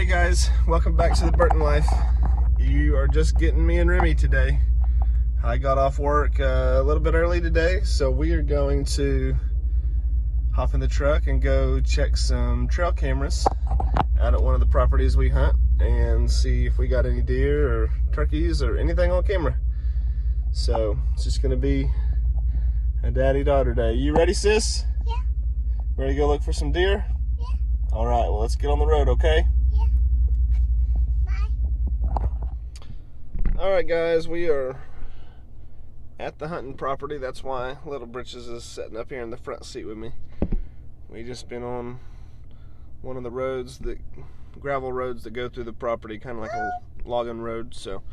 Hey guys, welcome back to the Burton Life. You are just getting me and Remy today. I got off work a little bit early today, so we are going to hop in the truck and go check some trail cameras out at one of the properties we hunt and see if we got any deer or turkeys or anything on camera. So it's just gonna be a daddy-daughter day. You ready, sis? Yeah. Ready to go look for some deer? Yeah. All right, well, let's get on the road, okay? Yeah. Bye. All right, guys, we are at the hunting property. That's why Little Britches is sitting up here in the front seat with me. We just been on one of the roads, the gravel roads that go through the property, kind of like a logging road. So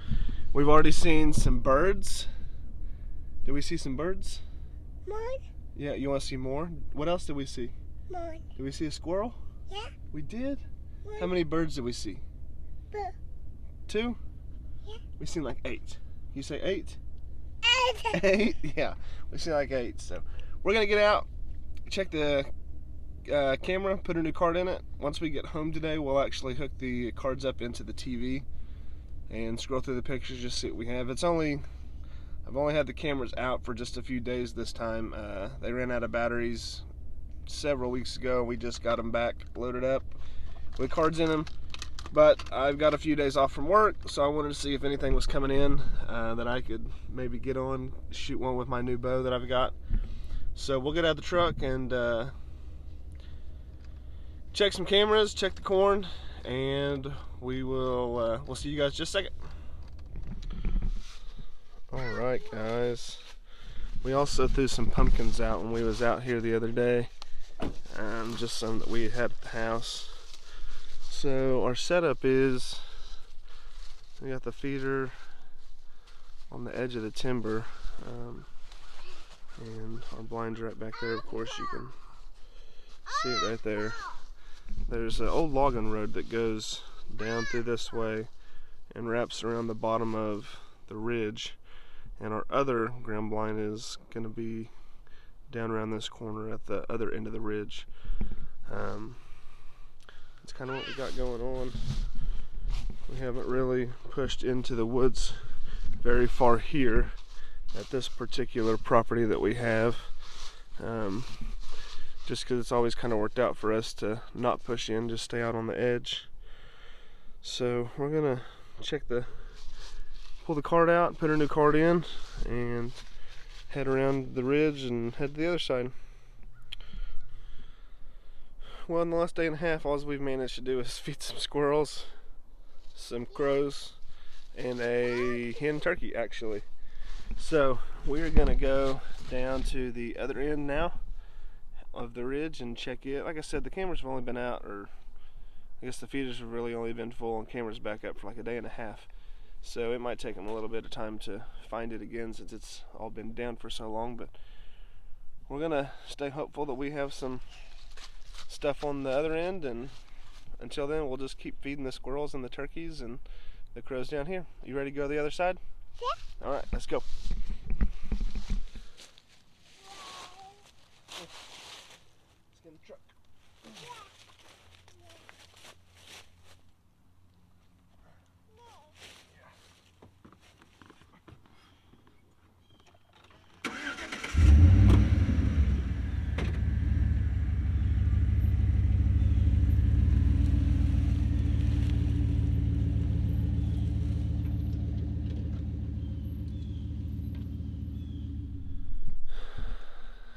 we've already seen some birds. Did we see some birds? Mine. Yeah, you want to see more? What else did we see? Mine. Did we see a squirrel? Yeah. We did? Mine. How many birds did we see? Boo. 2? Yeah. We seen like 8. You say 8? 8. 8? Yeah, we seen like 8. So we're gonna get out, check the camera, put a new card in it. Once we get home today, we'll actually hook the cards up into the TV and scroll through the pictures, just see what we have. I've only had the cameras out for just a few days this time. They ran out of batteries several weeks ago. We just got them back loaded up with cards in them. But I've got a few days off from work, so I wanted to see if anything was coming in that I could maybe get on, shoot one with my new bow that I've got. So we'll get out of the truck and check some cameras, check the corn, and we'll see you guys in just a second. All right, guys. We also threw some pumpkins out when we was out here the other day. Just some that we had at the house. So our setup is, we got the feeder on the edge of the timber, and our blinds right back there. Of course, you can see it right there. There's an old logging road that goes down through this way and wraps around the bottom of the ridge, and our other ground blind is going to be down around this corner at the other end of the ridge. It's kind of what we got going on. We haven't really pushed into the woods very far here at this particular property that we have, just because it's always kind of worked out for us to not push in, just stay out on the edge. So we're gonna pull the card out, put a new card in, and head around the ridge and head to the other side. Well, in the last day and a half, all we've managed to do is feed some squirrels, some crows, and a hen turkey, actually. So we're gonna go down to the other end now of the ridge and check it. Like I said, the cameras have only been out, or I guess the feeders have really only been full and cameras back up for like a day and a half. So it might take them a little bit of time to find it again since it's all been down for so long, but we're gonna stay hopeful that we have some stuff on the other end, and until then we'll just keep feeding the squirrels and the turkeys and the crows down here. You ready to go to the other side? Yeah. All right, let's go. Let's get in the truck.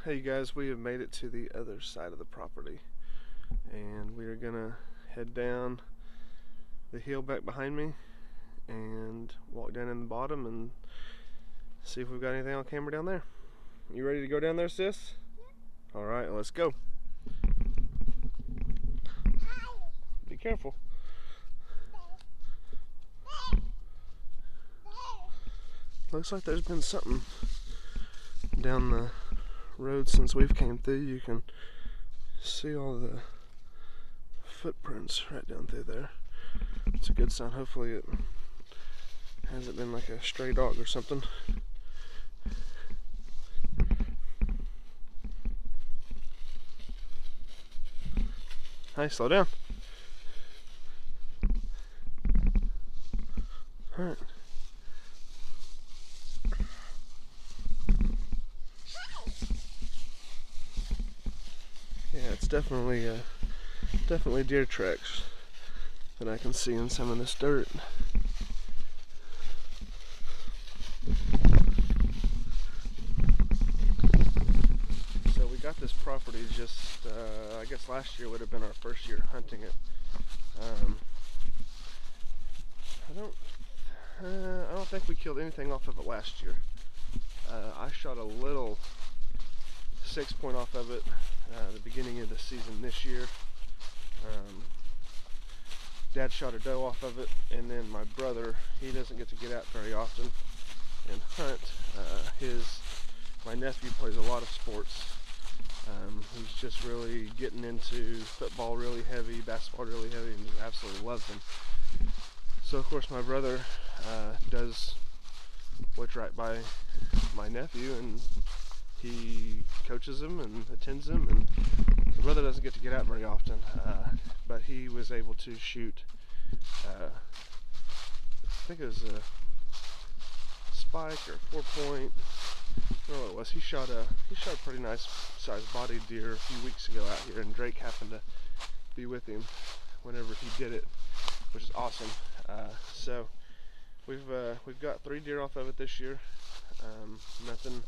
Hey guys, we have made it to the other side of the property, and we are gonna head down the hill back behind me and walk down in the bottom and see if we've got anything on camera down there. You ready to go down there, sis? Yeah. All right, let's go. Be careful. Looks like there's been something down the road since we've came through. You can see all the footprints right down through there. It's a good sign. Hopefully it hasn't been like a stray dog or something. Hey, slow down. Alright. Yeah, it's definitely deer tracks that I can see in some of this dirt. So we got this property just, I guess last year would have been our first year hunting it. I don't think we killed anything off of it last year. I shot a little 6-point off of it the beginning of the season this year. Dad shot a doe off of it, and then my brother, he doesn't get to get out very often and hunt. My nephew plays a lot of sports. He's just really getting into football really heavy, basketball really heavy, and he absolutely loves them. So of course my brother does what's right by my nephew, and he coaches him and attends him, and my brother doesn't get to get out very often, but he was able to shoot, I think it was a spike or 4-point, I don't know what it was. He shot a pretty nice sized bodied deer a few weeks ago out here, and Drake happened to be with him whenever he did it, which is awesome. So we've got 3 deer off of it this year. Nothing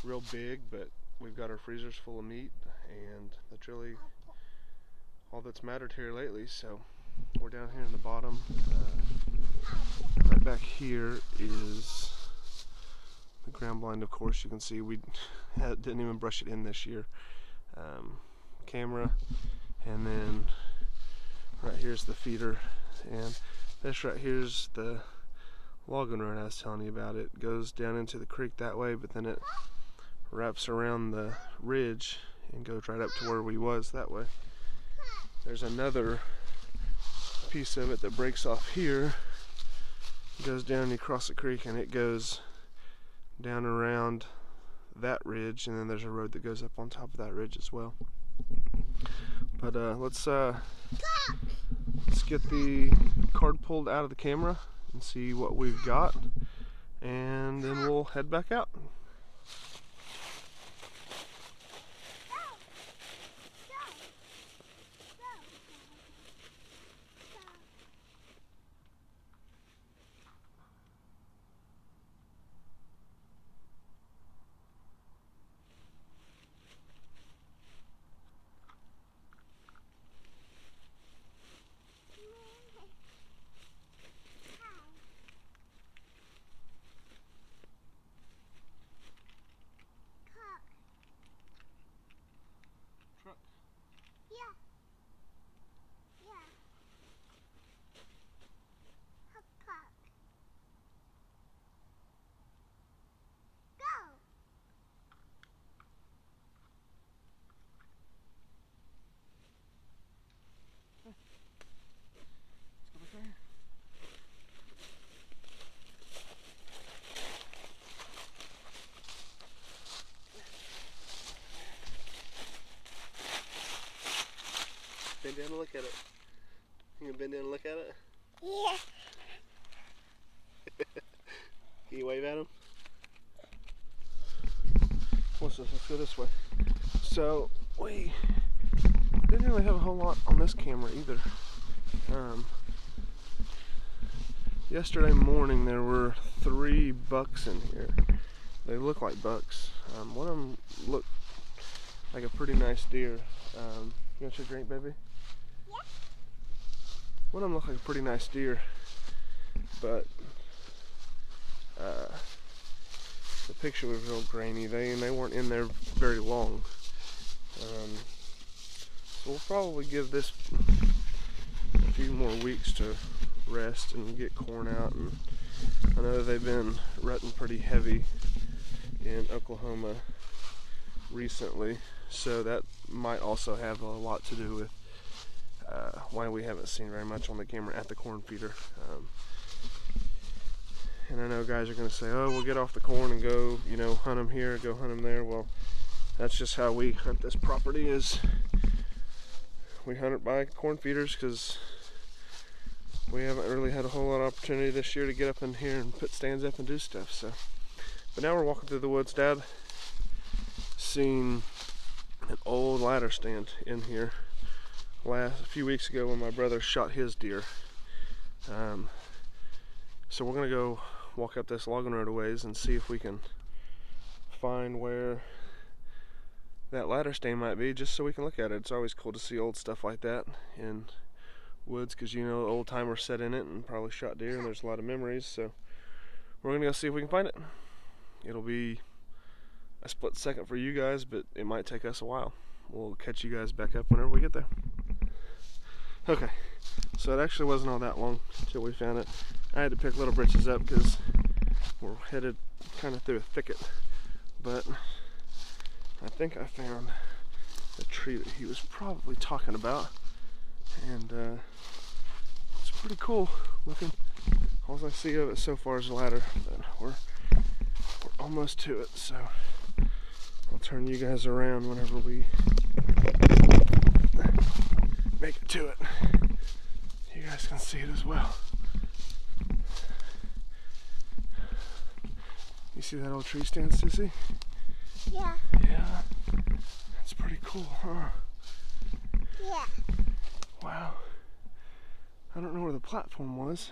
real big, but we've got our freezers full of meat, and that's really all that's mattered here lately. So we're down here in the bottom. Right back here is the ground blind. Of course, you can see we didn't even brush it in this year. Camera, and then right here's the feeder, and this right here's the logging run I was telling you about. It goes down into the creek that way, but then it wraps around the ridge and goes right up to where we was that way. There's another piece of it that breaks off here, goes down and you cross the creek, and it goes down around that ridge, and then there's a road that goes up on top of that ridge as well. But let's get the card pulled out of the camera and see what we've got, and then we'll head back out. Bend down and look at it. You gonna bend down and look at it? Yeah. Can you wave at him? What's this? Let's go this way. So we didn't really have a whole lot on this camera either. Yesterday morning there were 3 bucks in here. They look like bucks. One of them looked like a pretty nice deer. You want to drink, baby? Yeah. One of them looked like a pretty nice deer, but the picture was real grainy. They weren't in there very long. So we'll probably give this a few more weeks to rest and get corn out. And I know they've been rutting pretty heavy in Oklahoma recently, so that might also have a lot to do with why we haven't seen very much on the camera at the corn feeder. And I know guys are going to say, oh, we'll get off the corn and go, you know, hunt them here, go hunt them there. Well, that's just how we hunt this property. Is we hunt it by corn feeders, because we haven't really had a whole lot of opportunity this year to get up in here and put stands up and do stuff. So, but now we're walking through the woods. Dad seen an old ladder stand in here a few weeks ago when my brother shot his deer. So we're gonna go walk up this logging road a ways and see if we can find where that ladder stand might be, just so we can look at it. It's always cool to see old stuff like that in woods, because you know old timers sat in it and probably shot deer, and there's a lot of memories. So we're gonna go see if we can find it. It'll be a split second for you guys, but it might take us a while. We'll catch you guys back up whenever we get there. Okay, so it actually wasn't all that long until we found it. I had to pick Little Britches up because we're headed kind of through a thicket, but I think I found the tree that he was probably talking about, and it's pretty cool looking. All I see of it so far is a ladder, but we're almost to it, so I'll turn you guys around whenever we make it to it. You guys can see it as well. You see that old tree stand, Sissy? Yeah. Yeah. That's pretty cool, huh? Yeah. Wow. I don't know where the platform was.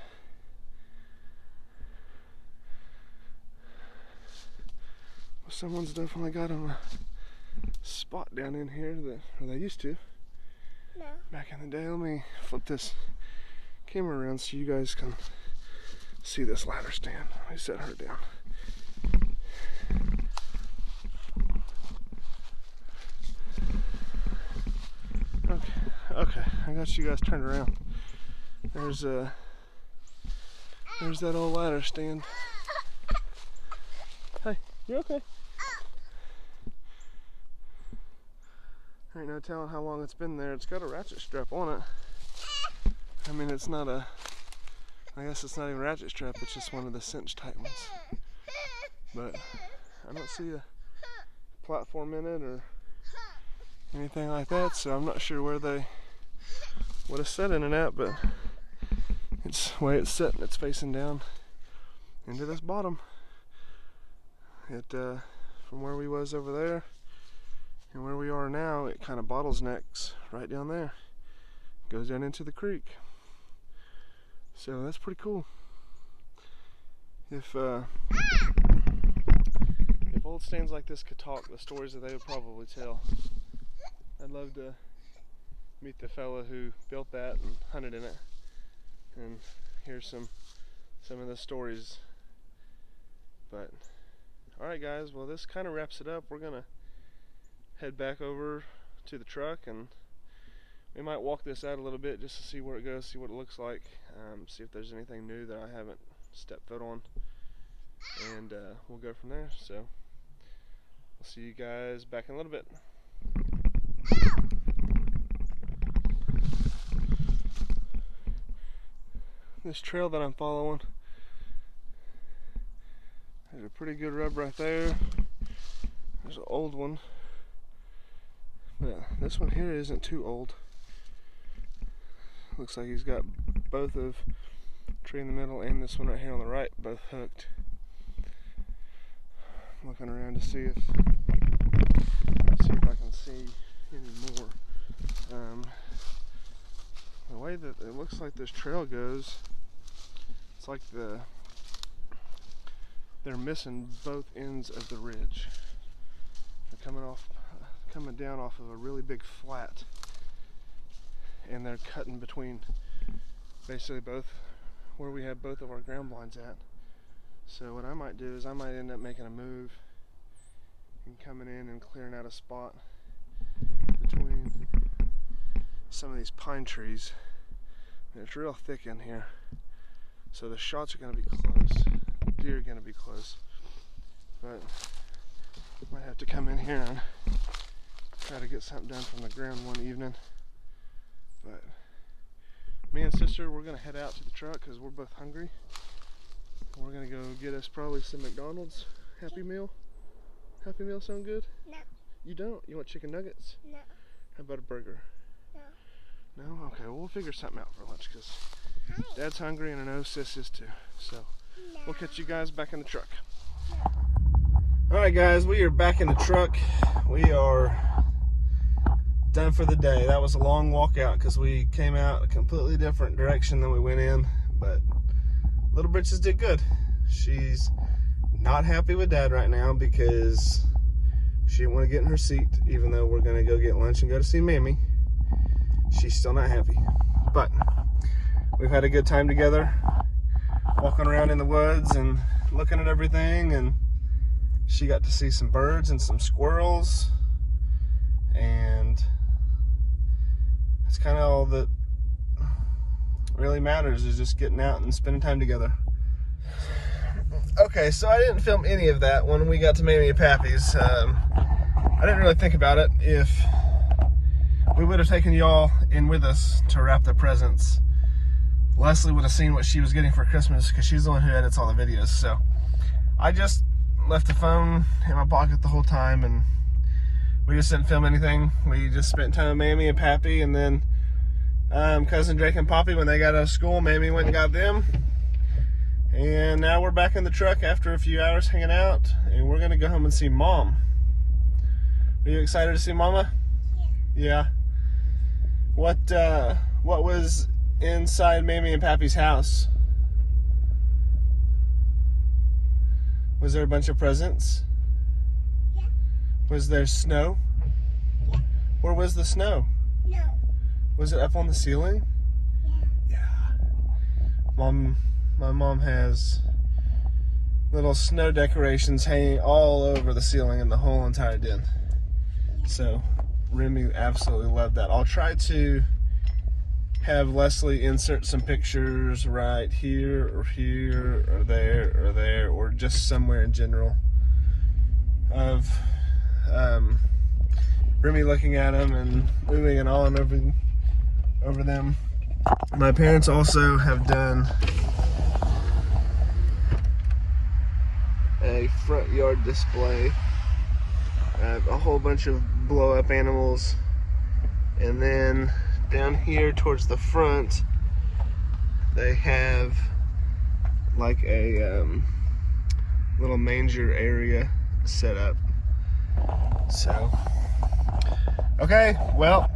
Well, someone's definitely got a spot down in here that, or they used to. No. Back in the day. Let me flip this camera around so you guys can see this ladder stand. Let me set her down. Okay, I got you guys turned around. There's that old ladder stand. Hey, you okay? There ain't no telling how long it's been there. It's got a ratchet strap on it. I mean, it's not a, I guess it's not even a ratchet strap, it's just one of the cinch type ones. But I don't see a platform in it or anything like that, so I'm not sure where they would have set in it at, but it's the way it's set and it's facing down into this bottom. It from where we was over there and where we are now, it kind of bottlenecks right down there, goes down into the creek. So that's pretty cool. If old stands like this could talk, the stories that they would probably tell. I'd love to meet the fella who built that and hunted in it and hear some of the stories. But alright guys, well this kind of wraps it up. We're gonna head back over to the truck and we might walk this out a little bit just to see where it goes, see what it looks like, see if there's anything new that I haven't stepped foot on, and we'll go from there. So we'll see you guys back in a little bit. This trail that I'm following, there's a pretty good rub right there. There's an old one, but this one here isn't too old. Looks like he's got both of tree in the middle and this one right here on the right both hooked. I'm looking around to see if I can see any more. The way that it looks like this trail goes, it's like they're missing both ends of the ridge. They're coming down off of a really big flat, and they're cutting between basically both where we have both of our ground blinds at. So what I might do is I might end up making a move and coming in and clearing out a spot between some of these pine trees. And it's real thick in here, so the shots are going to be close, deer are going to be close, but I might have to come in here and try to get something done from the ground one evening. But me and sister, we're going to head out to the truck because we're both hungry. We're going to go get us probably some McDonald's Happy Meal. Happy Meal sound good? No. You don't? You want chicken nuggets? No. How about a burger? No. No? Okay, well we'll figure something out for lunch because Dad's hungry and I know Sis is too. So we'll catch you guys back in the truck. Alright guys, we are back in the truck. We are done for the day. That was a long walk out because we came out a completely different direction than we went in. But Little Britches did good. She's not happy with Dad right now because she didn't want to get in her seat, even though we're going to go get lunch and go to see Mammy. She's still not happy. But we've had a good time together, walking around in the woods and looking at everything, and she got to see some birds and some squirrels, and that's kind of all that really matters, is just getting out and spending time together. Okay, so I didn't film any of that when we got to Mammy and Pappy's. I didn't really think about it. If we would have taken y'all in with us to wrap the presents, Leslie would have seen what she was getting for Christmas because she's the one who edits all the videos. So I just left the phone in my pocket the whole time, and we just didn't film anything. We just spent time with Mammy and Pappy, and then Cousin Drake and Poppy, when they got out of school, Mammy went and got them. And now we're back in the truck after a few hours hanging out, and we're gonna go home and see Mom. Are you excited to see Mama? Yeah. What was inside Mammy and Pappy's house? Was there a bunch of presents? Yeah. Was there snow? Yeah. Where was the snow? No. Was it up on the ceiling? Yeah. Yeah. My mom has little snow decorations hanging all over the ceiling in the whole entire den. So Remy absolutely loved that. I'll try to have Leslie insert some pictures right here or here or there or just somewhere in general of Remy looking at them and moving and on over them. My parents also have done a front yard display. A whole bunch of blow up animals, and then down here towards the front they have like a little manger area set up. So okay, well,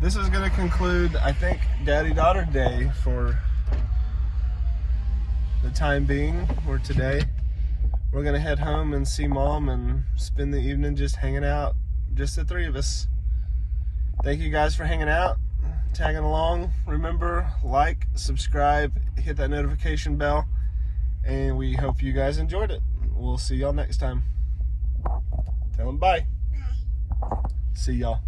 this is going to conclude, I think, Daddy-Daughter Day for the time being, or today. We're going to head home and see Mom and spend the evening just hanging out, just the three of us. Thank you guys for hanging out, tagging along. Remember, like, subscribe, hit that notification bell, and we hope you guys enjoyed it. We'll see y'all next time. Tell them bye. Bye. See y'all.